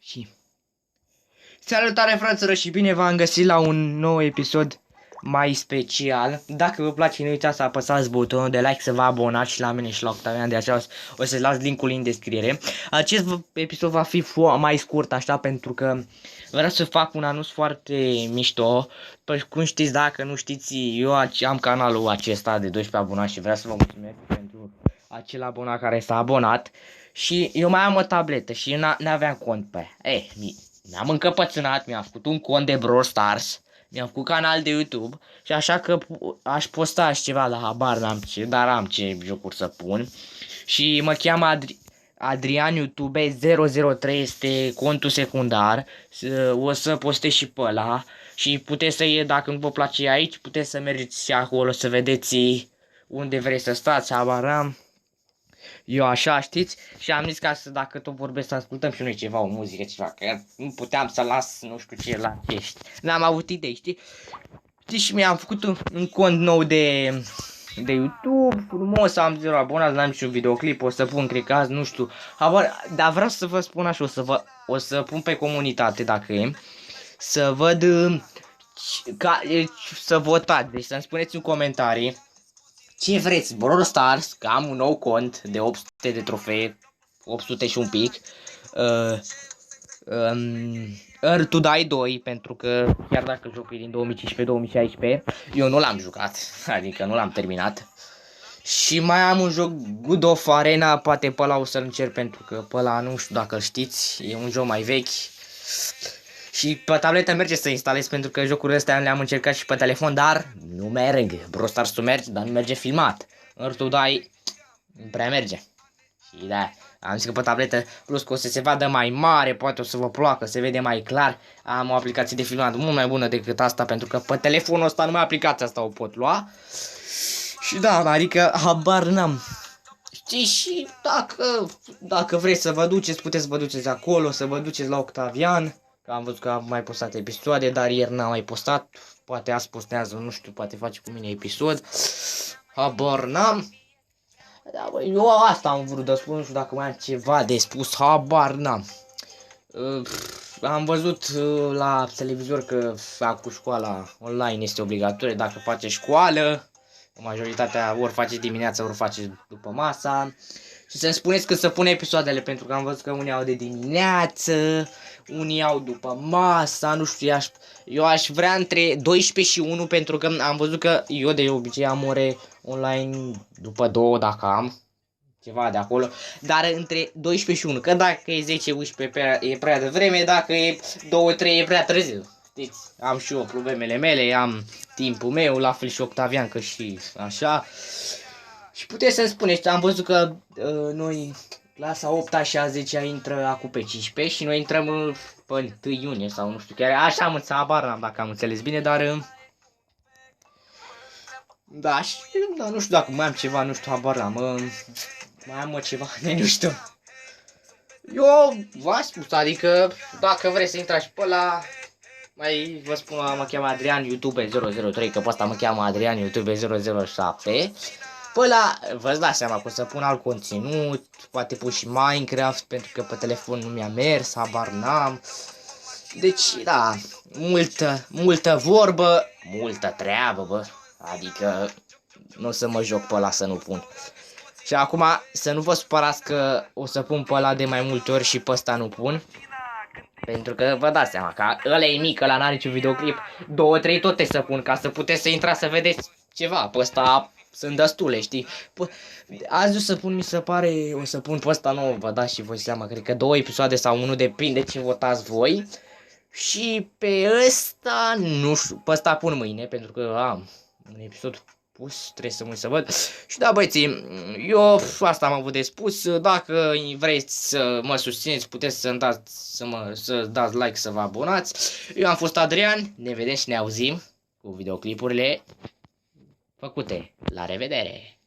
Și salutare fraților și bine v-am găsit la un nou episod mai special. Dacă vă place, nu uitați să apăsați butonul de like, să vă abonați și la mine și la Octavian, de aceea o să las linkul în descriere. Acest episod va fi mai scurt așa, pentru că vreau să fac un anunț foarte mișto. Păi cum știți, dacă nu știți, eu am canalul acesta de 12 abonați și vreau să vă mulțumesc pentru acel abonat care s-a abonat. Și eu mai am o tabletă și n-aveam cont pe ea. Mi-am încăpățânat, mi-am făcut un cont de Brawl Stars, mi-am făcut canal de YouTube și așa că aș posta și ceva, la habar n-am ce, dar am ce jocuri să pun. Și mă cheamă Adrian YouTube 003, este contul secundar, o să postez și pe ăla și puteți să, dacă nu vă place aici, puteți să mergeți și acolo să vedeți unde vreți să stați, habar n-am. Eu așa, știți? Și am zis ca să, dacă tot vorbesc, să ascultăm și noi ceva, o muzică, ceva, că nu puteam să las, nu știu ce, la chestii. N-am avut idei, știi? Știi, și mi-am făcut un cont nou de YouTube, frumos, am 0 abonați, n-am niciun videoclip, o să pun, cred că azi, nu știu, dar vreau să vă spun așa, o să pun pe comunitate, dacă e, să văd, să votați, deci să-mi spuneți în comentarii ce vreți, Brawl Stars, că am un nou cont de 800 de trofee, 800 și un pic. Earth to Die 2, pentru că chiar dacă jocul e din 2015-2016, eu nu l-am jucat, adică nu l-am terminat. Și mai am un joc Good of Arena, poate pe ăla o să-l încerc, pentru că pe ăla nu știu dacă știți, e un joc mai vechi. Și pe tabletă merge să instalez, pentru că jocurile astea le-am încercat și pe telefon, dar nu merg. Brawl Stars merge, dar nu merge filmat. Earth to Die nu prea merge. Și da, am zis că pe tabletă, plus că o să se vadă mai mare, poate o să vă placă, se vede mai clar. Am o aplicație de filmat mult mai bună decât asta, pentru că pe telefonul ăsta numai aplicația asta o pot lua. Și da, adică habar n-am. Știi, și dacă vreți să vă duceți, puteți să vă duceți acolo, să vă duceți la Octavian. Că am văzut că am mai postat episoade, dar ieri n-am mai postat. Poate azi postează, nu știu, poate face cu mine episod. Habar n-am. Da, bă, eu asta am vrut de spus, nu știu dacă mai am ceva de spus, habar n-am. Am văzut la televizor că cu școala online este obligatorie, dacă face școală. Majoritatea ori face dimineața, ori face după masa. Și să-mi spuneți că să pun episoadele, pentru că am văzut că unii au de dimineață, unii au după masa, nu știu, eu aș vrea între 12 și 1, pentru că am văzut că eu de obicei am ore online după 2 dacă am ceva de acolo, dar între 12 și 1, că dacă e 10-11 e prea devreme, dacă e 2-3 e prea târziu. Știți, am și eu problemele mele, am timpul meu, la fel și Octavian, că și așa. Și puteți să-mi spuneți, am văzut că noi, clasa 8-a și a 10-a intră acum pe 15 și noi intrăm pe 1 iunie sau nu știu, chiar așa am înțeles, habar n-am dacă am înțeles bine, dar da, și da, nu știu dacă mai am ceva, nu știu, habar n-am, mai am ceva, nu știu. Eu v-am spus, adică dacă vreți să intrați pe ăla, mai vă spun, mă cheamă Adrian YouTube 003, că pe ăsta mă cheamă Adrian YouTube 007. Păi la, vă dați seama că o să pun alt conținut, poate pun și Minecraft, pentru că pe telefon nu mi-a mers, habar n-am. Deci, da, multă vorbă, multă treabă, bă, adică nu o să mă joc pe ăla să nu pun. Și acum să nu vă supărați că o să pun pe ăla de mai multe ori și pe ăsta nu pun. Pentru că vă dați seama că ăla e mic, ăla n-are niciun videoclip, 2-3 toate să pun, ca să puteți să intrați să vedeți ceva, pe ăsta sunt destule, știi? Azi o să pun, mi se pare, o să pun pe ăsta nou, vă dați și voi seama, cred că 2 episoade sau 1, depinde ce votați voi. Și pe ăsta, nu știu, pe ăsta pun mâine, pentru că am un episod pus, trebuie să mă să văd. Și da, băieții, eu asta am avut de spus. Dacă vreți să mă susțineți, puteți să dați like, să vă abonați. Eu am fost Adrian, ne vedem și ne auzim cu videoclipurile făcute. La revedere!